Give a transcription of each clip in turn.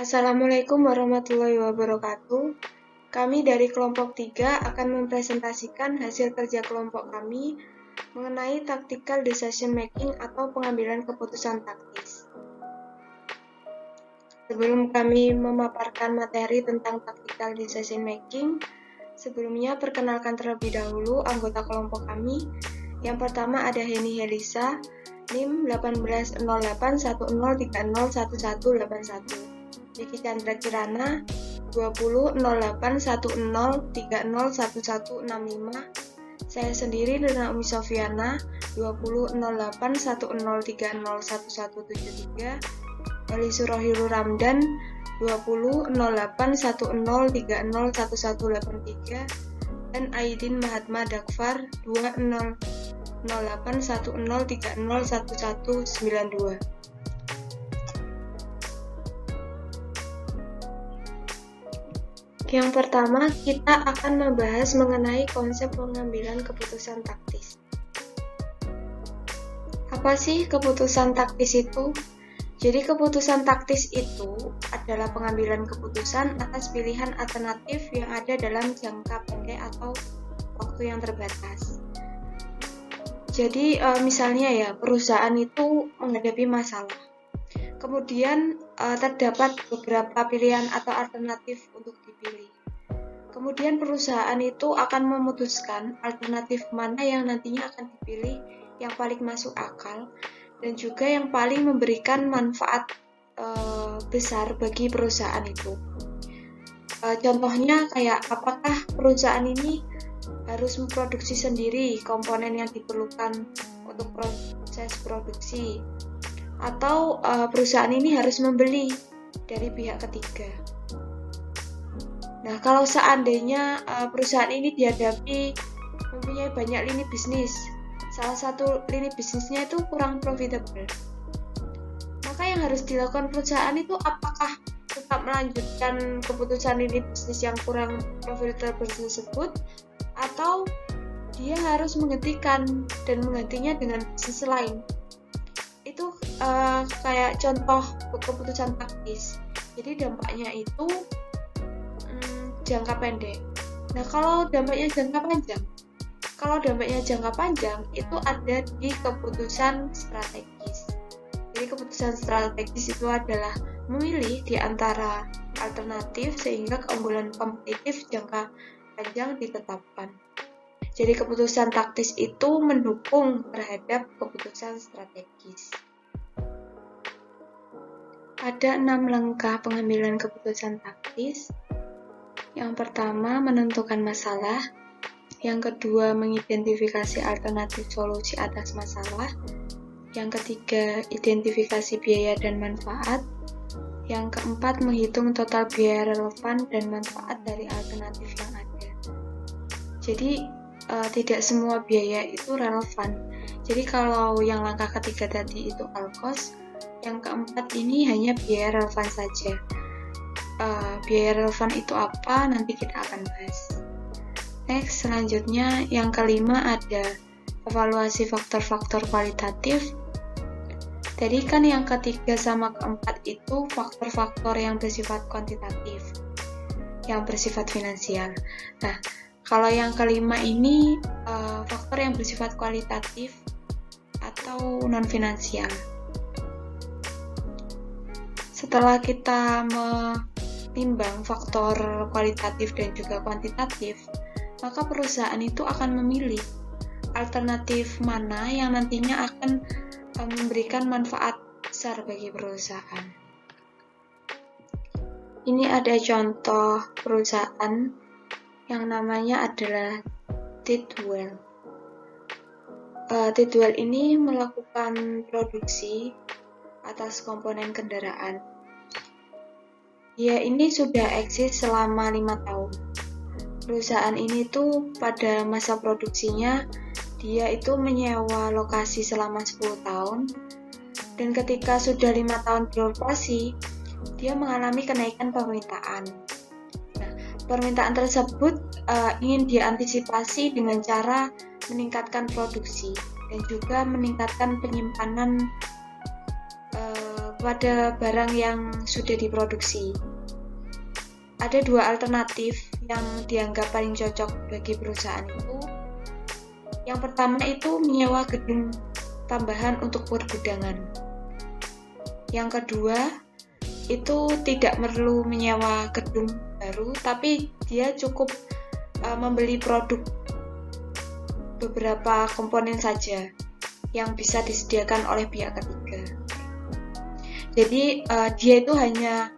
Assalamualaikum warahmatullahi wabarakatuh. Kami dari kelompok 3 akan mempresentasikan hasil kerja kelompok kami mengenai tactical decision making atau pengambilan keputusan taktis. Sebelum kami memaparkan materi tentang tactical decision making, sebelumnya perkenalkan terlebih dahulu anggota kelompok kami. Yang pertama ada Heni Helisa, NIM 180810301181. Vicky Chandra Kirana 200810301165. Saya sendiri Lina Umi Sofiana 200810301173. Eli Surohiru Ramdan 200810301183. Dan Aidin Mahatma Dakfar 200810301192. Yang pertama, kita akan membahas mengenai konsep pengambilan keputusan taktis. Apa sih keputusan taktis itu? Jadi keputusan taktis itu adalah pengambilan keputusan atas pilihan alternatif yang ada dalam jangka pendek atau waktu yang terbatas. Jadi misalnya ya, perusahaan itu menghadapi masalah. Kemudian terdapat beberapa pilihan atau alternatif untuk dipilih. Kemudian perusahaan itu akan memutuskan alternatif mana yang nantinya akan dipilih yang paling masuk akal dan juga yang paling memberikan manfaat besar bagi perusahaan itu. Contohnya kayak apakah perusahaan ini harus memproduksi sendiri komponen yang diperlukan untuk proses produksi, atau perusahaan ini harus membeli dari pihak ketiga. Nah, kalau seandainya perusahaan ini dihadapi mempunyai banyak lini bisnis, salah satu lini bisnisnya itu kurang profitable, maka yang harus dilakukan perusahaan itu apakah tetap melanjutkan keputusan lini bisnis yang kurang profitable tersebut, atau dia harus menghentikan dan menggantinya dengan bisnis lain. Itu kayak contoh keputusan taktis. Jadi dampaknya itu jangka pendek. Nah, kalau dampaknya jangka panjang, itu ada di keputusan strategis. Jadi keputusan strategis itu adalah memilih di antara alternatif sehingga keunggulan kompetitif jangka panjang ditetapkan. Jadi keputusan taktis itu mendukung terhadap keputusan strategis. Ada 6 langkah pengambilan keputusan taktis. Yang pertama, menentukan masalah. Yang kedua, mengidentifikasi alternatif solusi atas masalah. Yang ketiga, identifikasi biaya dan manfaat. Yang keempat, menghitung total biaya relevan dan manfaat dari alternatif yang ada. Jadi, tidak semua biaya itu relevan. Jadi, kalau yang langkah ketiga tadi itu all cost, yang keempat ini hanya biaya relevan saja. Biaya relevan itu apa? Nanti kita akan bahas. Next, selanjutnya yang kelima ada evaluasi faktor-faktor kualitatif. Tadi kan yang ketiga sama keempat itu faktor-faktor yang bersifat kuantitatif, yang bersifat finansial. Nah, kalau yang kelima ini faktor yang bersifat kualitatif atau non-finansial. Setelah kita menimbang faktor kualitatif dan juga kuantitatif, maka perusahaan itu akan memilih alternatif mana yang nantinya akan memberikan manfaat besar bagi perusahaan. Ini ada contoh perusahaan yang namanya adalah Tidwell. Tidwell ini melakukan produksi atas komponen kendaraan. Dia ini sudah eksis selama 5 tahun. Perusahaan ini tuh pada masa produksinya dia itu menyewa lokasi selama 10 tahun, dan ketika sudah 5 tahun beroperasi, dia mengalami kenaikan permintaan. Nah, permintaan tersebut ingin diantisipasi dengan cara meningkatkan produksi dan juga meningkatkan penyimpanan pada barang yang sudah diproduksi. Ada dua alternatif yang dianggap paling cocok bagi perusahaan itu. Yang pertama itu menyewa gedung tambahan untuk pergudangan. Yang kedua itu tidak perlu menyewa gedung baru, tapi dia cukup membeli produk beberapa komponen saja yang bisa disediakan oleh pihak ketiga. Jadi dia itu hanya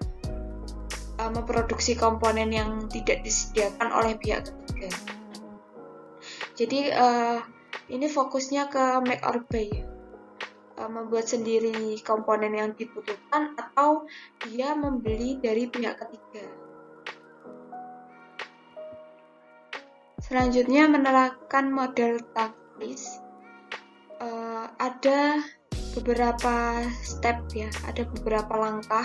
memproduksi komponen yang tidak disediakan oleh pihak ketiga. Jadi ini fokusnya ke make or buy, membuat sendiri komponen yang dibutuhkan atau dia membeli dari pihak ketiga. Selanjutnya menerapkan model taktis. Ada beberapa step ya, ada beberapa langkah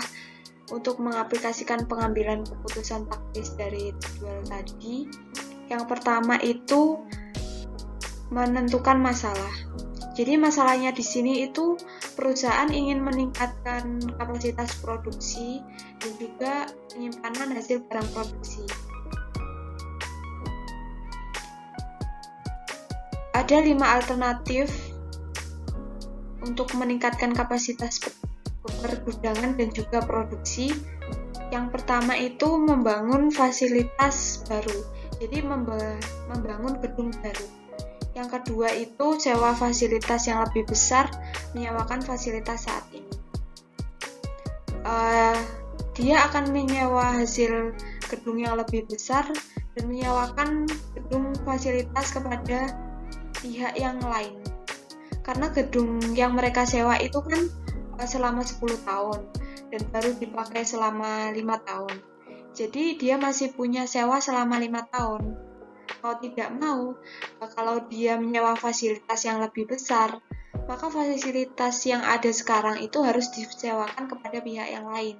untuk mengaplikasikan pengambilan keputusan taktis dari jadwal tadi. Yang pertama itu menentukan masalah. Jadi masalahnya di sini itu perusahaan ingin meningkatkan kapasitas produksi dan juga penyimpanan hasil barang produksi. Ada 5 alternatif untuk meningkatkan kapasitas pergudangan dan juga produksi. Yang pertama itu membangun fasilitas baru, jadi membangun gedung baru. Yang kedua itu sewa fasilitas yang lebih besar, menyewakan fasilitas saat ini. Dia akan menyewa hasil gedung yang lebih besar dan menyewakan gedung fasilitas kepada pihak yang lain. Karena gedung yang mereka sewa itu kan selama 10 tahun dan baru dipakai selama 5 tahun. Jadi dia masih punya sewa selama 5 tahun. Kalau tidak mau, kalau dia menyewa fasilitas yang lebih besar, maka fasilitas yang ada sekarang itu harus disewakan kepada pihak yang lain.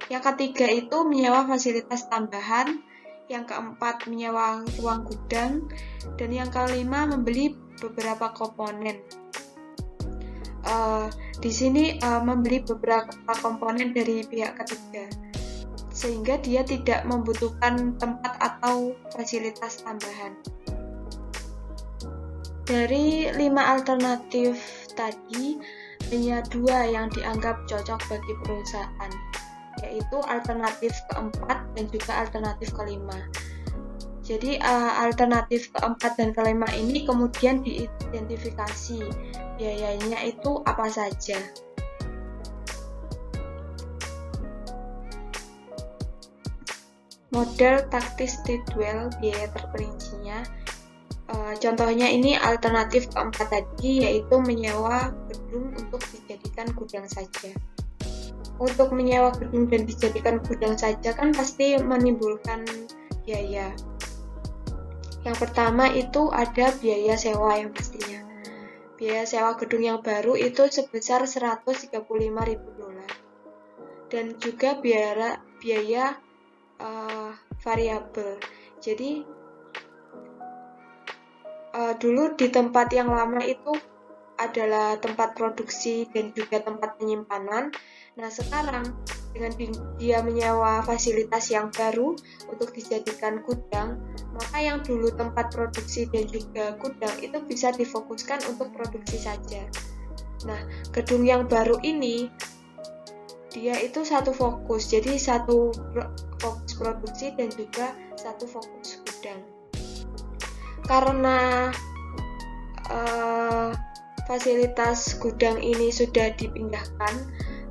Yang ketiga itu menyewa fasilitas tambahan. Yang keempat menyewa ruang gudang. Dan yang kelima membeli beberapa komponen. Di sini membeli beberapa komponen dari pihak ketiga, sehingga dia tidak membutuhkan tempat atau fasilitas tambahan. Dari 5 alternatif tadi, hanya 2 yang dianggap cocok bagi perusahaan, yaitu alternatif keempat dan juga alternatif kelima. Jadi alternatif keempat dan kelima ini kemudian diidentifikasi biayanya itu apa saja. Model taktis jadwal biaya terperincinya. Contohnya ini alternatif keempat tadi, yaitu menyewa gedung untuk dijadikan gudang saja. Untuk menyewa gedung dan dijadikan gudang saja kan pasti menimbulkan biaya. Yang pertama itu ada biaya sewa yang pastinya. Biaya sewa gedung yang baru itu sebesar $135.000. Dan juga biaya variabel. Jadi dulu di tempat yang lama itu adalah tempat produksi dan juga tempat penyimpanan. Nah sekarang dengan dia menyewa fasilitas yang baru untuk dijadikan gudang, maka yang dulu tempat produksi dan juga gudang itu bisa difokuskan untuk produksi saja. Nah gedung yang baru ini dia itu satu fokus, jadi satu fokus produksi dan juga satu fokus gudang. Karena fasilitas gudang ini sudah dipindahkan,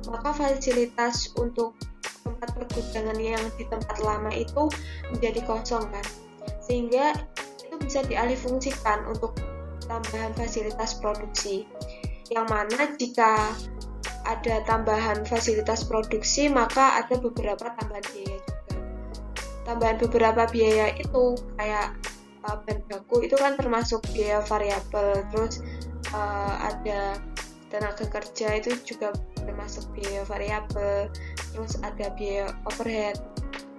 maka fasilitas untuk tempat pergudangan yang di tempat lama itu menjadi kosong kan, sehingga itu bisa dialihfungsikan untuk tambahan fasilitas produksi, yang mana jika ada tambahan fasilitas produksi maka ada beberapa tambahan biaya juga. Tambahan beberapa biaya itu kayak bahan baku itu kan termasuk biaya variabel, terus ada tenaga kerja itu juga termasuk biaya variabel, terus ada biaya overhead.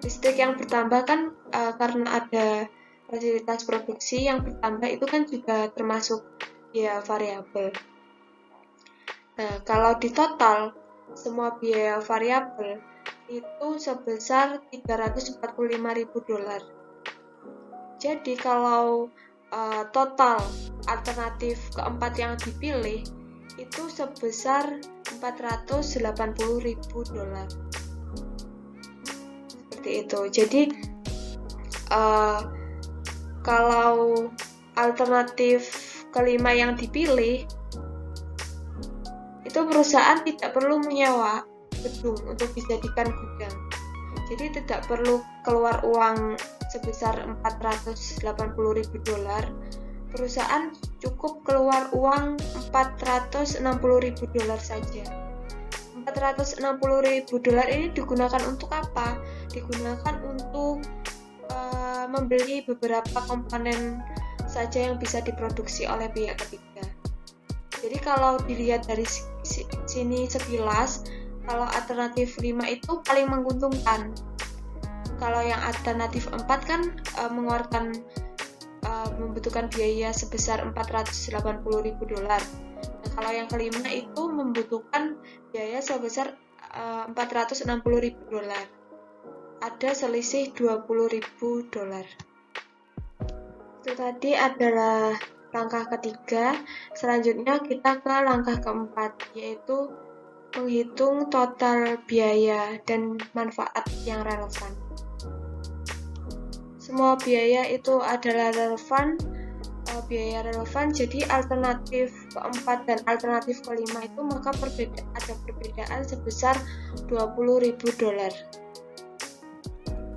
Listrik yang bertambah kan karena ada fasilitas produksi yang bertambah itu kan juga termasuk biaya variabel. Nah, kalau di total semua biaya variabel itu sebesar $345.000. Jadi kalau total alternatif keempat yang dipilih itu sebesar $480.000. Seperti itu. Jadi kalau alternatif kelima yang dipilih itu perusahaan tidak perlu menyewa gedung untuk dijadikan gudang. Jadi tidak perlu keluar uang sebesar $480.000. Perusahaan cukup keluar uang $460.000 saja. $460.000 ini digunakan untuk apa? Digunakan untuk membeli beberapa komponen saja yang bisa diproduksi oleh pihak ketiga. Jadi kalau dilihat dari sini sekilas, kalau alternatif 5 itu paling menguntungkan. Kalau yang alternatif 4 kan membutuhkan biaya sebesar $480.000. Nah, kalau yang kelima itu membutuhkan biaya sebesar $460.000. Ada selisih $20.000. Itu tadi adalah langkah ketiga. Selanjutnya kita ke langkah keempat, yaitu menghitung total biaya dan manfaat yang relevan. Semua biaya itu adalah relevan, biaya relevan. Jadi alternatif keempat dan alternatif kelima itu maka ada perbedaan sebesar $20.000.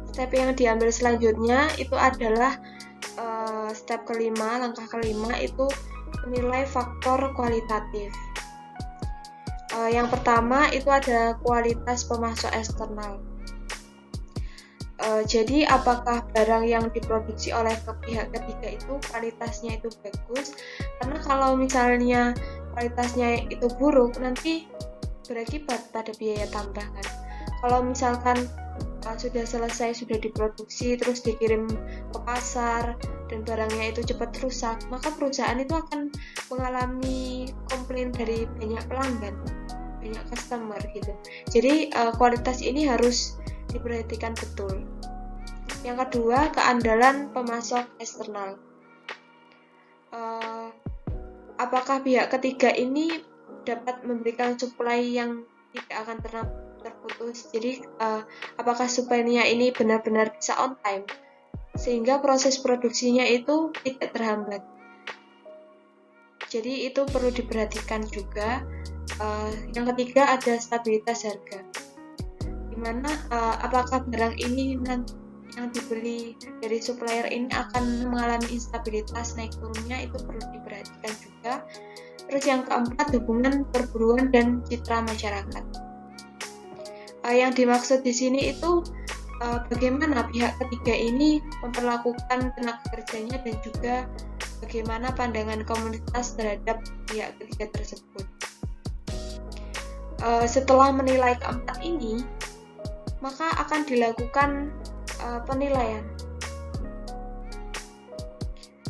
Step yang diambil selanjutnya itu adalah step kelima, langkah kelima itu menilai faktor kualitatif. Yang pertama itu adalah kualitas pemasok eksternal. Jadi apakah barang yang diproduksi oleh pihak ketiga itu kualitasnya itu bagus? Karena kalau misalnya kualitasnya itu buruk, nanti berakibat pada biaya tambahan. Kalau misalkan sudah selesai, sudah diproduksi, terus dikirim ke pasar, dan barangnya itu cepat rusak, maka perusahaan itu akan mengalami komplain dari banyak pelanggan, banyak customer gitu. Jadi kualitas ini harus diperhatikan betul. Yang kedua, keandalan pemasok eksternal. Apakah pihak ketiga ini dapat memberikan supply yang tidak akan terputus? Jadi apakah supply-nya ini benar-benar bisa on time sehingga proses produksinya itu tidak terhambat. Jadi itu perlu diperhatikan juga. Yang ketiga ada stabilitas harga, dimana apakah barang ini yang dibeli dari supplier ini akan mengalami instabilitas, naik turunnya, itu perlu diperhatikan juga. Terus yang keempat, hubungan perburuan dan citra masyarakat. Yang dimaksud di sini itu bagaimana pihak ketiga ini memperlakukan tenaga kerjanya dan juga bagaimana pandangan komunitas terhadap pihak ketiga tersebut. Setelah menilai keempat ini, maka akan dilakukan penilaian.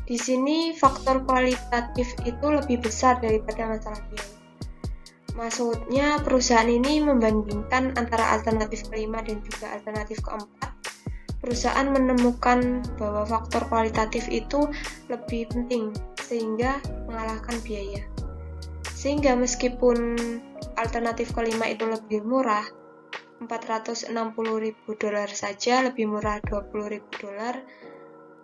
Di sini faktor kualitatif itu lebih besar daripada masalah biaya. Maksudnya perusahaan ini membandingkan antara alternatif kelima dan juga alternatif keempat. Perusahaan menemukan bahwa faktor kualitatif itu lebih penting sehingga mengalahkan biaya. Sehingga meskipun alternatif kelima itu lebih murah, $460.000 saja, lebih murah $20.000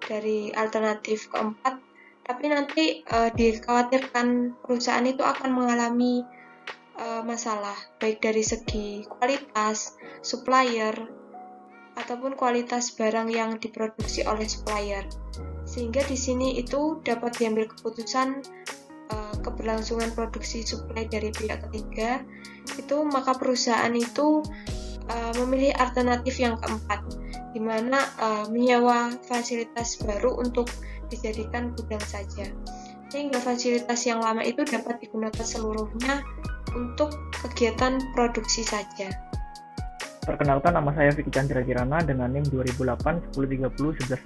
dari alternatif keempat, tapi nanti dikhawatirkan perusahaan itu akan mengalami masalah baik dari segi kualitas, supplier, ataupun kualitas barang yang diproduksi oleh supplier. Sehingga di sini itu dapat diambil keputusan keberlangsungan produksi supply dari pihak ketiga, itu maka perusahaan itu memilih alternatif yang keempat, di mana menyewa fasilitas baru untuk dijadikan gudang saja, sehingga fasilitas yang lama itu dapat digunakan seluruhnya untuk kegiatan produksi saja. Perkenalkan, nama saya Vicky Chandra Kirana dengan NIM 2008 1030 1165.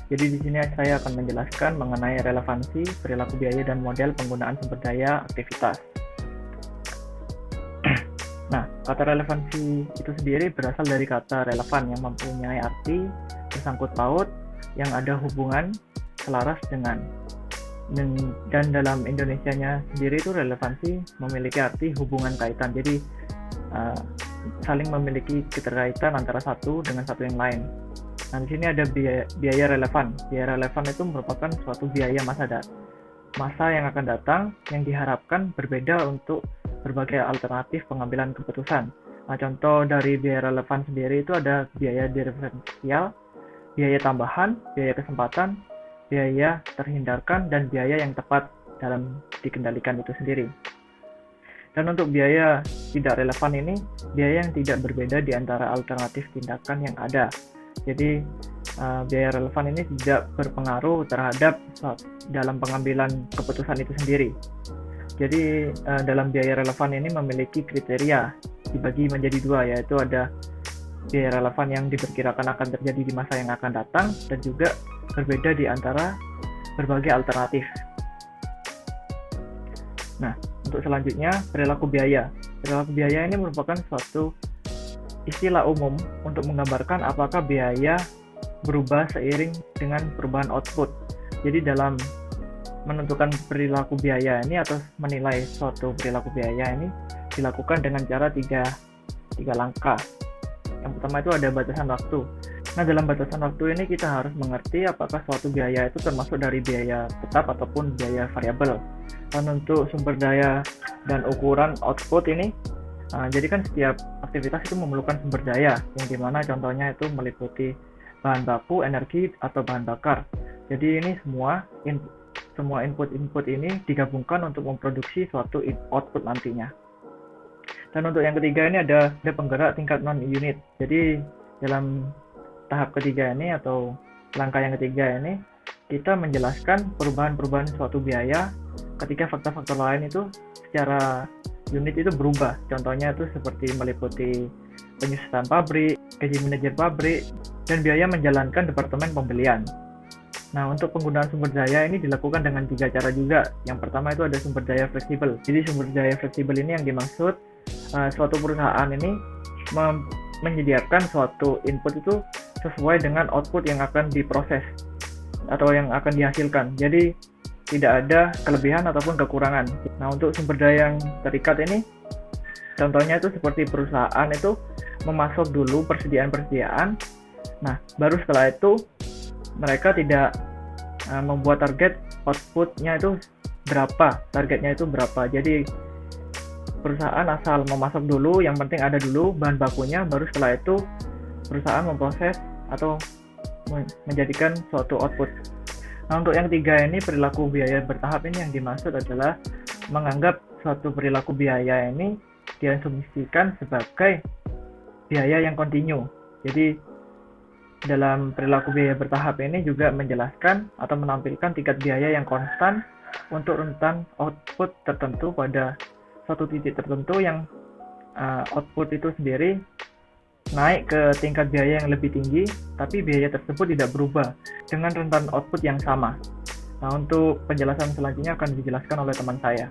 Jadi di sini saya akan menjelaskan mengenai relevansi, perilaku biaya dan model penggunaan sumber daya aktivitas. Nah, kata relevansi itu sendiri berasal dari kata relevan yang mempunyai arti bersangkut paut yang ada hubungan selaras dengan. Dan dalam Indonesianya sendiri itu relevansi memiliki arti hubungan kaitan. Jadi saling memiliki keterkaitan antara satu dengan satu yang lain. Nah, di sini ada biaya relevan. Biaya relevan itu merupakan suatu biaya masa yang akan datang yang diharapkan berbeda untuk berbagai alternatif pengambilan keputusan. Nah, contoh dari biaya relevan sendiri itu ada biaya diferensial, biaya tambahan, biaya kesempatan, biaya terhindarkan, dan biaya yang tepat dalam dikendalikan itu sendiri. Dan untuk biaya tidak relevan ini, biaya yang tidak berbeda di antara alternatif tindakan yang ada. Jadi, biaya relevan ini tidak berpengaruh terhadap dalam pengambilan keputusan itu sendiri. Jadi, dalam biaya relevan ini memiliki kriteria dibagi menjadi dua, yaitu ada biaya relevan yang diperkirakan akan terjadi di masa yang akan datang dan juga berbeda di antara berbagai alternatif. Nah, untuk selanjutnya, perilaku biaya. Perilaku biaya ini merupakan suatu istilah umum untuk menggambarkan apakah biaya berubah seiring dengan perubahan output. Jadi dalam menentukan perilaku biaya ini atau menilai suatu perilaku biaya ini dilakukan dengan cara tiga langkah. Yang pertama itu ada batasan waktu. Nah, dalam batasan waktu ini kita harus mengerti apakah suatu biaya itu termasuk dari biaya tetap ataupun biaya variabel. Dan untuk sumber daya dan ukuran output ini, jadi kan setiap aktivitas itu memerlukan sumber daya, yang dimana contohnya itu meliputi bahan baku, energi, atau bahan bakar. Jadi ini semua input-input ini digabungkan untuk memproduksi suatu output nantinya. Dan untuk yang ketiga ini ada penggerak tingkat non-unit. Jadi dalam tahap ketiga ini atau langkah yang ketiga ini, kita menjelaskan perubahan-perubahan suatu biaya ketika faktor-faktor lain itu secara unit itu berubah. Contohnya itu seperti meliputi penyusutan pabrik, gaji manajer pabrik, dan biaya menjalankan departemen pembelian. Nah, untuk penggunaan sumber daya ini dilakukan dengan 3 cara juga. Yang pertama itu ada sumber daya fleksibel. Jadi sumber daya fleksibel ini yang dimaksud suatu perusahaan ini menyediakan suatu input itu sesuai dengan output yang akan diproses atau yang akan dihasilkan. Jadi tidak ada kelebihan ataupun kekurangan. Nah, untuk sumber daya yang terikat ini, contohnya itu seperti perusahaan itu memasok dulu persediaan. Nah, baru setelah itu mereka tidak membuat target outputnya itu berapa, targetnya itu berapa. Jadi perusahaan asal memasok dulu, yang penting ada dulu bahan bakunya, baru setelah itu perusahaan memproses atau menjadikan suatu output. Nah, untuk yang ketiga ini, perilaku biaya bertahap ini yang dimaksud adalah menganggap suatu perilaku biaya ini diasumsikan sebagai biaya yang kontinu. Jadi dalam perilaku biaya bertahap ini juga menjelaskan atau menampilkan tingkat biaya yang konstan untuk rentan output tertentu pada suatu titik tertentu yang output itu sendiri naik ke tingkat biaya yang lebih tinggi, tapi biaya tersebut tidak berubah dengan rentan output yang sama. Nah, untuk penjelasan selanjutnya akan dijelaskan oleh teman saya.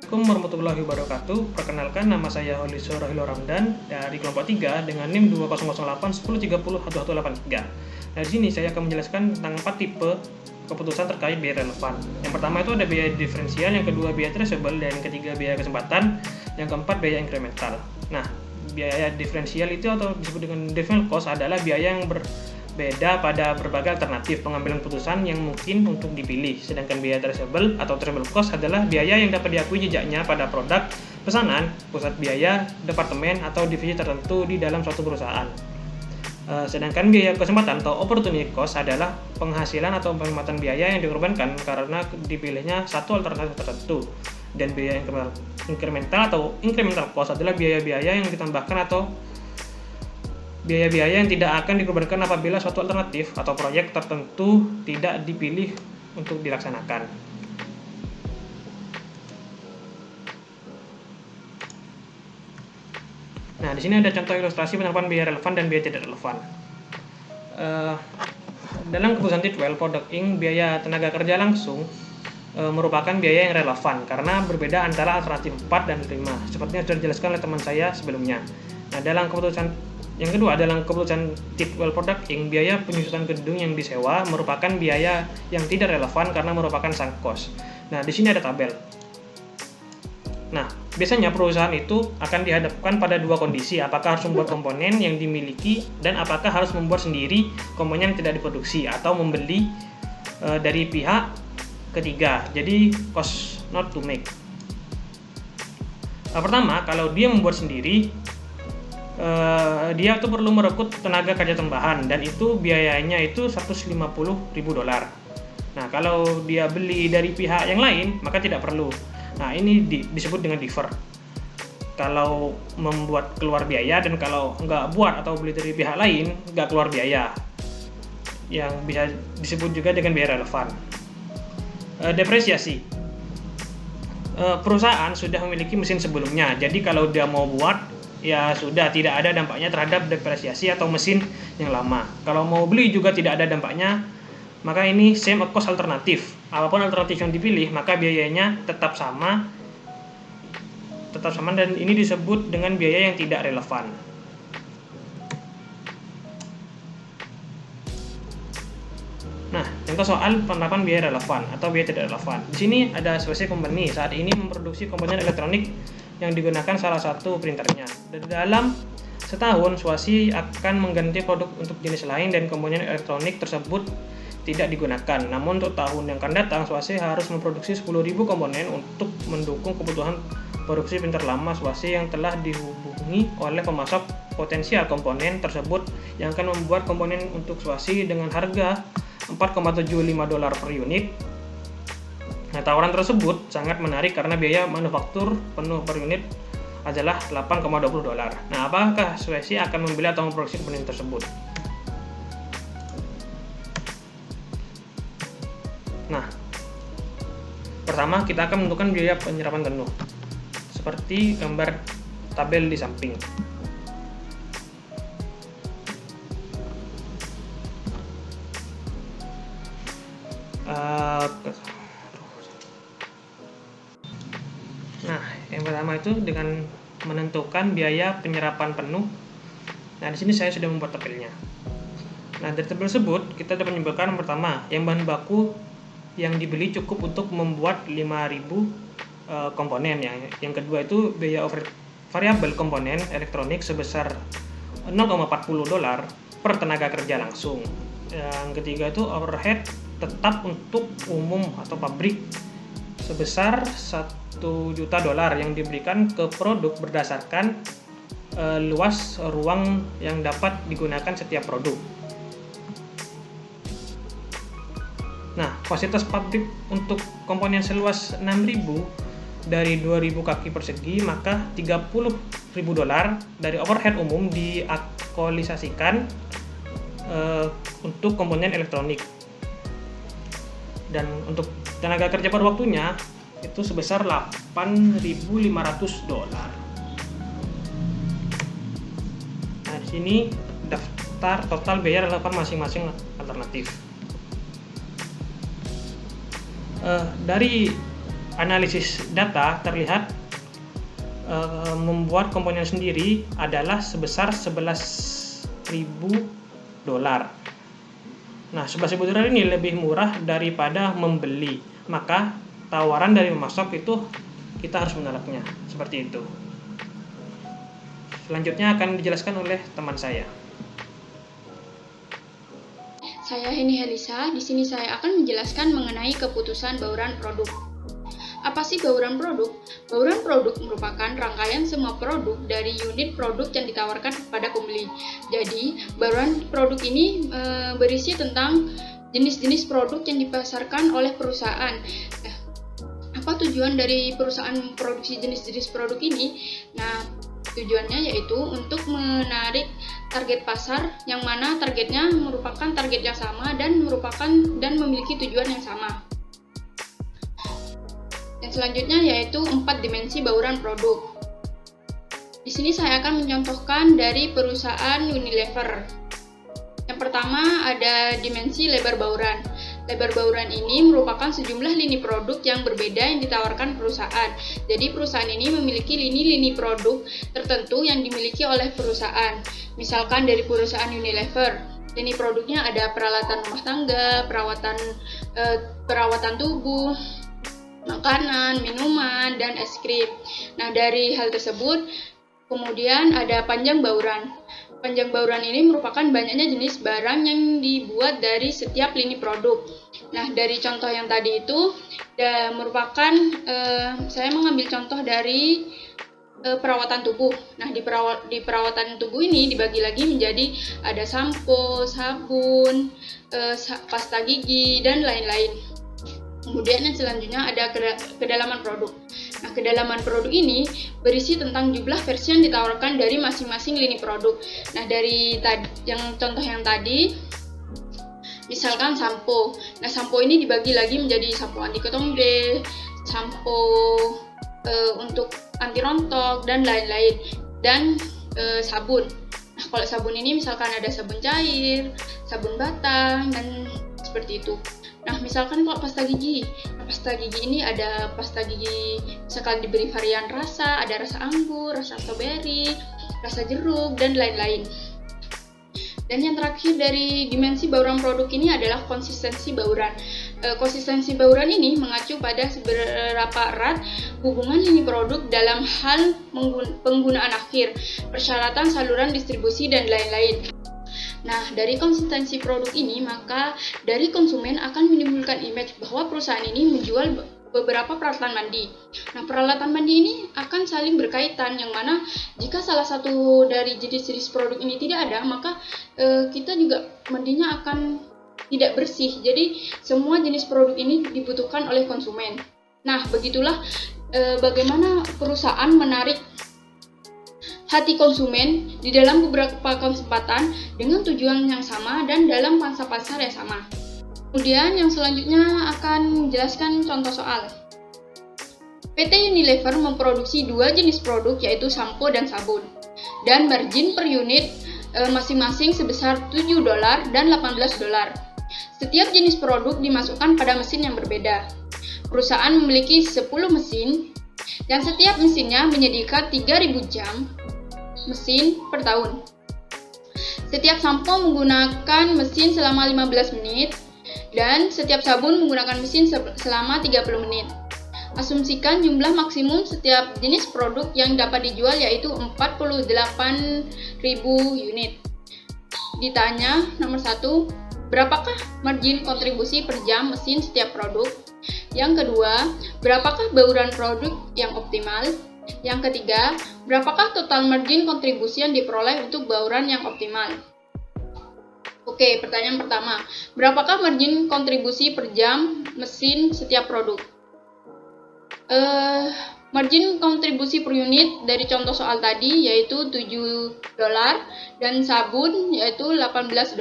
Assalamualaikum warahmatullahi wabarakatuh. Perkenalkan, nama saya Holisho Rahilo Ramdan dari kelompok 3 dengan NIM 200810301183. Nah, di sini saya akan menjelaskan tentang 4 tipe keputusan terkait biaya relevan. Yang pertama itu ada biaya diferensial, yang kedua biaya traceable, dan yang ketiga biaya kesempatan, yang keempat biaya incremental. Nah, biaya diferensial itu atau disebut dengan differential cost adalah biaya yang berbeda pada berbagai alternatif pengambilan keputusan yang mungkin untuk dipilih. Sedangkan biaya traceable atau traceable cost adalah biaya yang dapat diakui jejaknya pada produk, pesanan, pusat biaya, departemen, atau divisi tertentu di dalam suatu perusahaan. Sedangkan biaya kesempatan atau opportunity cost adalah penghasilan atau penghematan biaya yang dikorbankan karena dipilihnya satu alternatif tertentu. Dan biaya incremental atau incremental cost adalah biaya-biaya yang ditambahkan atau biaya-biaya yang tidak akan dikorbankan apabila suatu alternatif atau proyek tertentu tidak dipilih untuk dilaksanakan. Nah, di sini ada contoh ilustrasi penerapan biaya relevan dan biaya tidak relevan. Dalam keputusan T12 Product Inc, biaya tenaga kerja langsung merupakan biaya yang relevan karena berbeda antara alternatif 4 dan 5 seperti yang sudah dijelaskan oleh teman saya sebelumnya. Nah, dalam keputusan yang kedua, dalam keputusan tip well product Inc, biaya penyusutan gedung yang disewa merupakan biaya yang tidak relevan karena merupakan sunk cost. Nah, di sini ada tabel. Nah, biasanya perusahaan itu akan dihadapkan pada dua kondisi, apakah harus membuat komponen yang dimiliki dan apakah harus membuat sendiri komponen yang tidak diproduksi atau membeli dari pihak ketiga. Jadi cost not to make. Pertama, kalau dia membuat sendiri, dia tuh perlu merekrut tenaga kerja tambahan dan itu biayanya itu $150.000. Nah, kalau dia beli dari pihak yang lain maka tidak perlu. Nah, ini disebut dengan defer. Kalau membuat keluar biaya dan kalau nggak buat atau beli dari pihak lain nggak keluar biaya, yang bisa disebut juga dengan biaya relevan. Depresiasi. Perusahaan sudah memiliki mesin sebelumnya, jadi kalau dia mau buat ya sudah tidak ada dampaknya terhadap depresiasi atau mesin yang lama. Kalau mau beli juga tidak ada dampaknya, maka ini same cost alternatif. Apapun alternatif yang dipilih maka biayanya tetap sama dan ini disebut dengan biaya yang tidak relevan. Nah, contoh soal penerapan biaya relevan atau biaya tidak relevan. Di sini ada Swasey Company saat ini memproduksi komponen elektronik yang digunakan salah satu printernya. Dalam setahun, Swasey akan mengganti produk untuk jenis lain dan komponen elektronik tersebut tidak digunakan. Namun untuk tahun yang akan datang, Swasey harus memproduksi 10.000 komponen untuk mendukung kebutuhan produksi printer lama Swasey yang telah dihubungi oleh pemasok potensial komponen tersebut yang akan membuat komponen untuk Swasey dengan harga $4,75 per unit. Nah, tawaran tersebut sangat menarik karena biaya manufaktur penuh per unit adalah $8,20. Nah, apakah Swasey akan membeli atau memproduksi komponen tersebut? Nah, pertama kita akan menentukan biaya penyerapan penuh seperti gambar tabel di samping. Nah, yang pertama itu dengan menentukan biaya penyerapan penuh. Nah, di sini saya sudah membuat tabelnya. Nah, dari tabel tersebut kita dapat menyimpulkan pertama, yang bahan baku yang dibeli cukup untuk membuat 5.000 komponen. Yang kedua itu biaya variabel komponen elektronik sebesar $0,40 per tenaga kerja langsung. Yang ketiga itu overhead tetap untuk umum atau pabrik sebesar $1 juta yang diberikan ke produk berdasarkan luas ruang yang dapat digunakan setiap produk. Nah, fasilitas pabrik untuk komponen seluas 6.000 dari 2.000 kaki persegi, maka $30.000 dari overhead umum diaktualisasikan untuk komponen elektronik. Dan untuk tenaga kerja pada waktunya itu sebesar $8.500. Nah, di sini daftar total biaya relevan masing-masing alternatif. Dari analisis data terlihat membuat komponen sendiri adalah sebesar $11.000. Nah, $11.000 ini lebih murah daripada membeli, maka tawaran dari pemasok itu kita harus menolaknya, seperti itu. Selanjutnya akan dijelaskan oleh teman saya. Saya Heni Helisa. Di sini saya akan menjelaskan mengenai keputusan bauran produk. Apa sih bauran produk? Bauran produk merupakan rangkaian semua produk dari unit produk yang ditawarkan kepada pembeli. Jadi, bauran produk ini berisi tentang jenis-jenis produk yang dipasarkan oleh perusahaan. Apa tujuan dari perusahaan memproduksi jenis-jenis produk ini? Nah, tujuannya yaitu untuk menarik target pasar yang mana targetnya merupakan target yang sama dan memiliki tujuan yang sama. Yang selanjutnya yaitu 4 dimensi bauran produk. Di sini saya akan mencontohkan dari perusahaan Unilever. Yang pertama ada dimensi lebar bauran. Lebar bauran ini merupakan sejumlah lini produk yang berbeda yang ditawarkan perusahaan. Jadi perusahaan ini memiliki lini-lini produk tertentu yang dimiliki oleh perusahaan. Misalkan dari perusahaan Unilever, lini produknya ada peralatan rumah tangga, perawatan tubuh, makanan, minuman, dan es krim. Nah, dari hal tersebut, kemudian ada panjang bauran. Panjang bauran ini merupakan banyaknya jenis barang yang dibuat dari setiap lini produk. Nah, dari contoh yang tadi itu merupakan saya mengambil contoh dari perawatan tubuh. Nah, di perawatan tubuh ini dibagi lagi menjadi ada sampo, sabun, pasta gigi, dan lain-lain. Kemudian yang selanjutnya ada kedalaman produk. Nah, kedalaman produk ini berisi tentang jumlah versi yang ditawarkan dari masing-masing lini produk. Nah, dari contoh yang tadi, misalkan sampo. Nah, sampo ini dibagi lagi menjadi sampo anti ketombe, sampo untuk anti rontok, dan lain-lain. Dan sabun. Nah, kalau sabun ini misalkan ada sabun cair, sabun batang, dan seperti itu. Nah, misalkan kalau pasta gigi. Nah, pasta gigi ini ada pasta gigi misalkan diberi varian rasa, ada rasa anggur, rasa stroberi, rasa jeruk, dan lain-lain. Dan yang terakhir dari dimensi bauran produk ini adalah konsistensi bauran. Konsistensi bauran ini mengacu pada seberapa erat hubungan lini produk dalam hal penggunaan akhir, persyaratan saluran distribusi, dan lain-lain. Nah, dari konsistensi produk ini, maka dari konsumen akan menimbulkan image bahwa perusahaan ini menjual beberapa peralatan mandi. Nah, peralatan mandi ini akan saling berkaitan, yang mana jika salah satu dari jenis-jenis produk ini tidak ada, maka kita juga mandinya akan tidak bersih. Jadi, semua jenis produk ini dibutuhkan oleh konsumen. Nah, begitulah bagaimana perusahaan menarik hati konsumen di dalam beberapa kesempatan dengan tujuan yang sama dan dalam pangsa pasar yang sama. Kemudian yang selanjutnya akan menjelaskan contoh soal. PT Unilever memproduksi dua jenis produk, yaitu sampo dan sabun, dan margin per unit masing-masing sebesar $7 dan $18. Setiap jenis produk dimasukkan pada mesin yang berbeda. Perusahaan memiliki 10 mesin, dan setiap mesinnya menyediakan 3.000 jam mesin per tahun. Setiap sampo menggunakan mesin selama 15 menit dan setiap sabun menggunakan mesin selama 30 menit. Asumsikan jumlah maksimum setiap jenis produk yang dapat dijual yaitu 48.000 unit. Ditanya nomor 1, berapakah margin kontribusi per jam mesin setiap produk? Yang kedua, berapakah bauran produk yang optimal? Yang ketiga, berapakah total margin kontribusi yang diperoleh untuk bauran yang optimal? Oke, pertanyaan pertama, berapakah margin kontribusi per jam mesin setiap produk? Margin kontribusi per unit dari contoh soal tadi yaitu $7 dan sabun yaitu $18.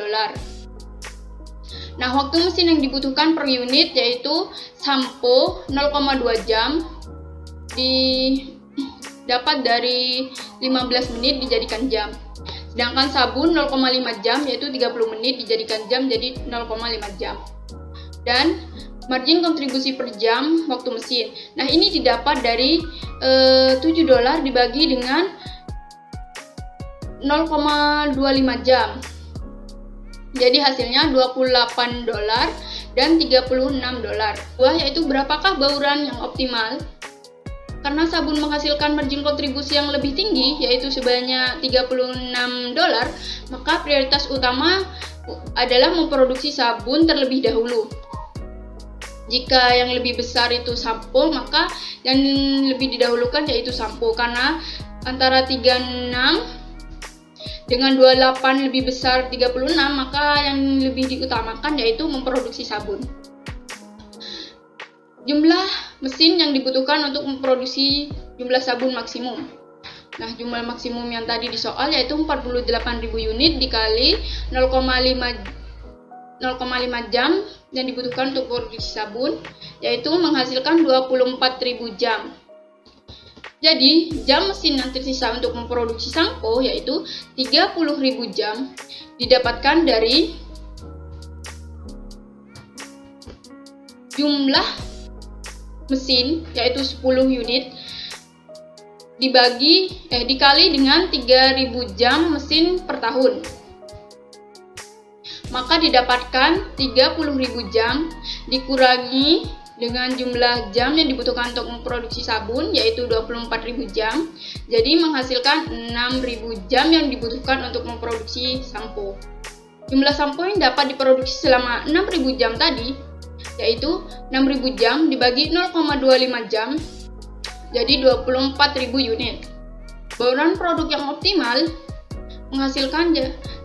Nah, waktu mesin yang dibutuhkan per unit yaitu sampo 0,2 jam dapat dari 15 menit dijadikan jam. Sedangkan sabun 0,5 jam yaitu 30 menit dijadikan jam, jadi 0,5 jam. Dan margin kontribusi per jam waktu mesin. Nah, ini didapat dari $7 dibagi dengan 0,25 jam. Jadi hasilnya $28 dan $36. Yaitu berapakah bauran yang optimal? Karena sabun menghasilkan margin kontribusi yang lebih tinggi, yaitu sebanyak $36, maka prioritas utama adalah memproduksi sabun terlebih dahulu. Jika yang lebih besar itu sampo, maka yang lebih didahulukan yaitu sampo, karena antara 36 dengan 28 lebih besar 36, maka yang lebih diutamakan yaitu memproduksi sabun. Jumlah mesin yang dibutuhkan untuk memproduksi jumlah sabun maksimum. Nah, jumlah maksimum yang tadi di soal yaitu 48.000 unit dikali 0,5 jam yang dibutuhkan untuk produksi sabun, yaitu menghasilkan 24.000 jam. Jadi, jam mesin yang tersisa untuk memproduksi sampo yaitu 30.000 jam didapatkan dari jumlah mesin yaitu 10 unit dikali dengan 3000 jam mesin per tahun. Maka didapatkan 30.000 jam dikurangi dengan jumlah jam yang dibutuhkan untuk memproduksi sabun yaitu 24.000 jam. Jadi menghasilkan 6.000 jam yang dibutuhkan untuk memproduksi sampo. Jumlah sampo yang dapat diproduksi selama 6.000 jam tadi yaitu 6.000 jam dibagi 0,25 jam jadi 24.000 unit. Bauran produk yang optimal menghasilkan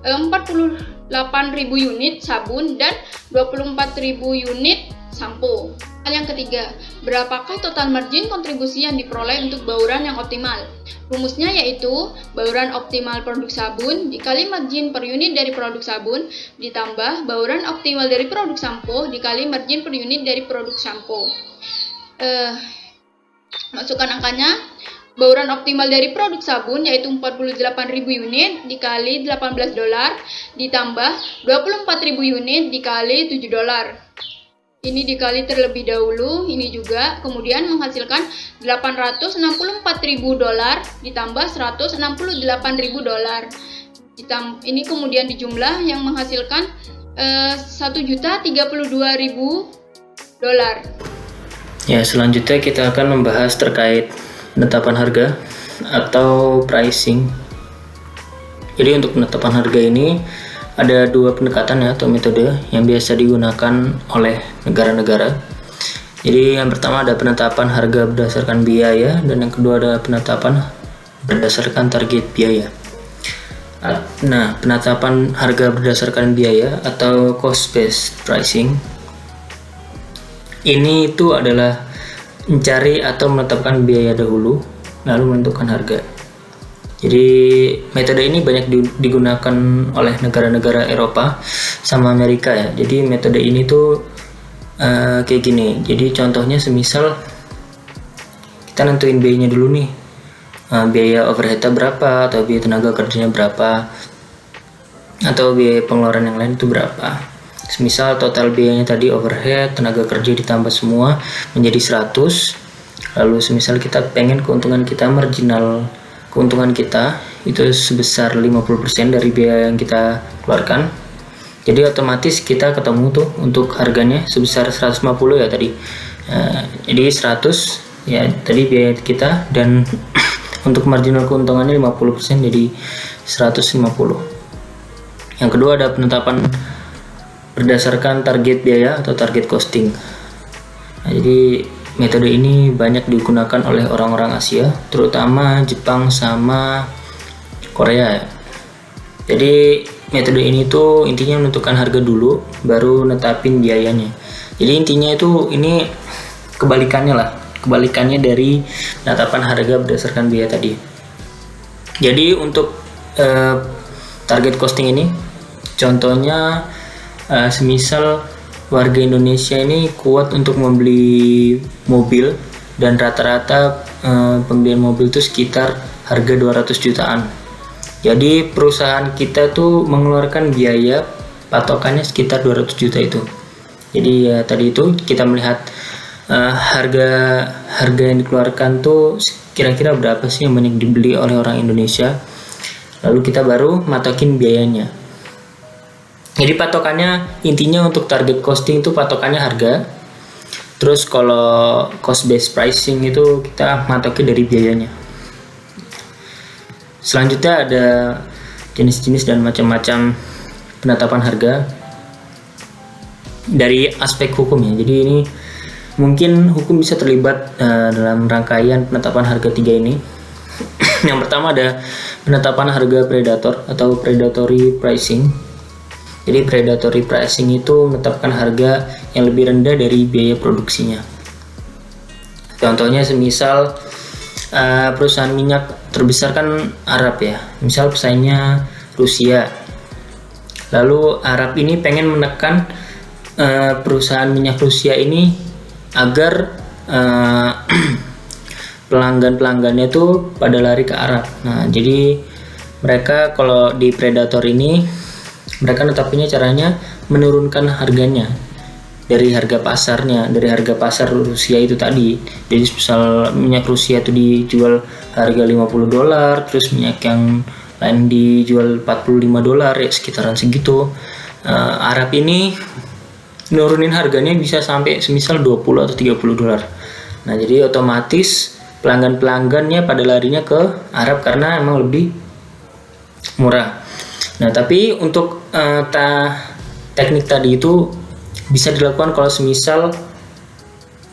48.000 unit sabun dan 24.000 unit sampo. Hal yang ketiga, berapakah total margin kontribusi yang diperoleh untuk bauran yang optimal? Rumusnya yaitu bauran optimal produk sabun dikali margin per unit dari produk sabun ditambah bauran optimal dari produk sampo dikali margin per unit dari produk sampo. Masukkan angkanya. Bauran optimal dari produk sabun yaitu 48.000 unit dikali $18 ditambah 24.000 unit dikali $7. Ini dikali terlebih dahulu, ini juga kemudian menghasilkan $864.000 ditambah $168.000. Ini kemudian dijumlah yang menghasilkan $1.032.000. Ya, selanjutnya kita akan membahas terkait penetapan harga atau pricing. Jadi untuk penetapan harga ini ada dua pendekatan ya atau metode yang biasa digunakan oleh negara-negara. Jadi yang pertama ada penetapan harga berdasarkan biaya dan yang kedua ada penetapan berdasarkan target biaya. Nah, penetapan harga berdasarkan biaya atau cost based pricing ini itu adalah mencari atau menetapkan biaya dahulu lalu menentukan harga. Jadi metode ini banyak digunakan oleh negara-negara Eropa sama Amerika ya. Jadi metode ini tuh kayak gini. Jadi contohnya semisal kita nentuin biayanya dulu nih, biaya overheadnya berapa atau biaya tenaga kerjanya berapa atau biaya pengeluaran yang lain itu berapa. Semisal total biayanya tadi overhead, tenaga kerja ditambah semua menjadi 100. Lalu semisal kita pengen keuntungan kita marginal, keuntungan kita itu sebesar 50% dari biaya yang kita keluarkan. Jadi otomatis kita ketemu tuh untuk harganya sebesar 150 ya tadi. Jadi 100 ya tadi biaya kita dan untuk marginal keuntungannya 50% jadi 150. Yang kedua ada penetapan berdasarkan target biaya atau target costing. Nah, jadi metode ini banyak digunakan oleh orang-orang Asia, terutama Jepang sama Korea. Jadi metode ini tuh intinya menentukan harga dulu, baru netapin biayanya. Jadi intinya itu ini kebalikannya dari penetapan harga berdasarkan biaya tadi. Jadi untuk target costing ini, contohnya semisal warga Indonesia ini kuat untuk membeli mobil dan rata-rata pembelian mobil itu sekitar harga 200 jutaan. Jadi perusahaan kita tuh mengeluarkan biaya patokannya sekitar 200 juta itu. Jadi ya tadi itu kita melihat harga yang dikeluarkan tuh kira-kira berapa sih yang banyak dibeli oleh orang Indonesia. Lalu kita baru matokin biayanya. Jadi patokannya intinya untuk target costing itu patokannya harga. Terus kalau cost based pricing itu kita matokin dari biayanya. Selanjutnya ada jenis-jenis dan macam-macam penetapan harga dari aspek hukum ya. Jadi ini mungkin hukum bisa terlibat dalam rangkaian penetapan harga 3 ini. Yang pertama ada penetapan harga predator atau predatory pricing. Jadi predatory pricing itu menetapkan harga yang lebih rendah dari biaya produksinya. Contohnya semisal perusahaan minyak terbesar kan Arab ya, misal pesaingnya Rusia. Lalu Arab ini pengen menekan perusahaan minyak Rusia ini agar pelanggan-pelanggannya tuh pada lari ke Arab. Nah, jadi mereka kalau di predator ini mereka netapinnya caranya menurunkan harganya. dari harga pasarnya, dari harga pasar Rusia itu tadi. Jadi misal minyak Rusia itu dijual harga $50, terus minyak yang lain dijual $45 ya, sekitaran segitu. Arab ini nurunin harganya bisa sampai semisal $20 atau $30. Nah, jadi otomatis pelanggan-pelanggannya pada larinya ke Arab karena emang lebih murah. Nah, tapi untuk teknik tadi itu bisa dilakukan kalau semisal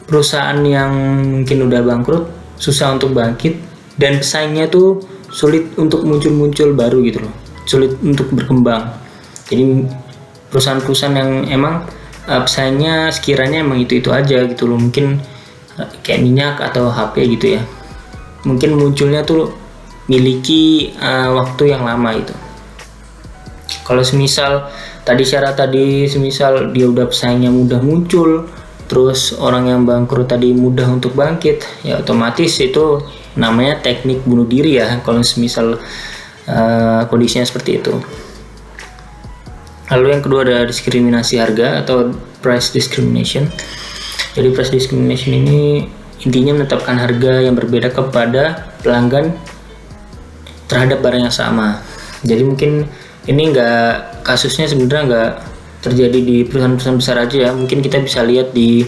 perusahaan yang mungkin udah bangkrut, susah untuk bangkit, dan pesaingnya tuh sulit untuk muncul baru gitu loh, sulit untuk berkembang. Jadi perusahaan-perusahaan yang emang pesaingnya sekiranya emang itu aja gitu loh, mungkin kayak minyak atau HP gitu ya, mungkin munculnya tuh miliki waktu yang lama itu. Kalau semisal syarat tadi semisal dia udah pesaingnya mudah muncul, terus orang yang bangkrut tadi mudah untuk bangkit, ya otomatis itu namanya teknik bunuh diri ya kalau semisal kondisinya seperti itu. Lalu yang kedua ada diskriminasi harga atau price discrimination. Jadi price discrimination ini intinya menetapkan harga yang berbeda kepada pelanggan terhadap barang yang sama. Jadi mungkin ini kasusnya sebenarnya nggak terjadi di perusahaan-perusahaan besar aja ya. Mungkin kita bisa lihat di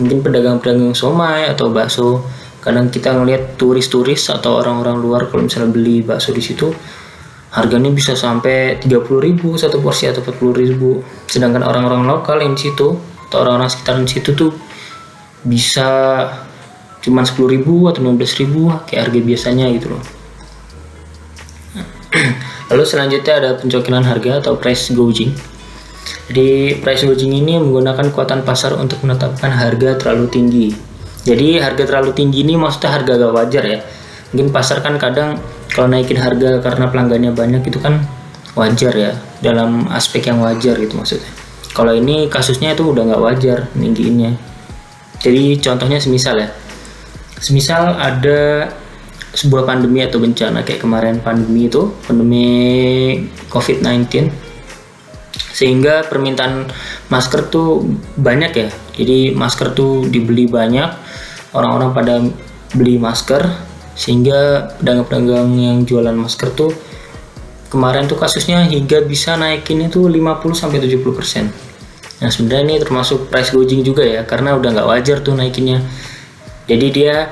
mungkin pedagang-pedagang somai atau bakso. Kadang kita ngelihat turis-turis atau orang-orang luar kalau misalnya beli bakso di situ, harganya bisa sampai 30.000 satu porsi atau 40.000. Sedangkan orang-orang lokal yang di situ atau orang-orang sekitaran di situ tuh bisa cuma 10.000 atau 15.000 kayak harga biasanya gitu loh. Lalu selanjutnya ada pencokilan harga atau price gouging. Jadi price gouging ini menggunakan kekuatan pasar untuk menetapkan harga terlalu tinggi. Jadi harga terlalu tinggi ini maksudnya harga gak wajar ya. Mungkin pasar kan kadang kalau naikin harga karena pelanggannya banyak itu kan wajar ya, dalam aspek yang wajar gitu maksudnya. Kalau ini kasusnya itu udah gak wajar ninggiinnya. Jadi contohnya semisal ada sebuah pandemi atau bencana kayak kemarin pandemi COVID-19, sehingga permintaan masker tuh banyak ya. Jadi masker tuh dibeli banyak, orang-orang pada beli masker, sehingga pedagang-pedagang yang jualan masker tuh kemarin tuh kasusnya hingga bisa naikin itu 50-70%. Nah sebenarnya ini termasuk price gouging juga ya, karena udah nggak wajar tuh naikinnya. Jadi dia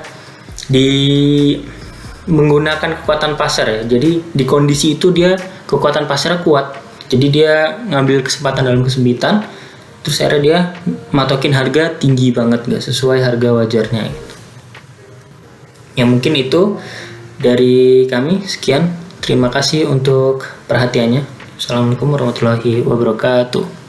menggunakan kekuatan pasar ya. Jadi di kondisi itu dia kekuatan pasarnya kuat. Jadi dia ngambil kesempatan dalam kesempitan, terus akhirnya dia matokin harga tinggi banget, nggak sesuai harga wajarnya gitu. Ya mungkin itu dari kami, sekian. Terima kasih untuk perhatiannya. Assalamualaikum warahmatullahi wabarakatuh.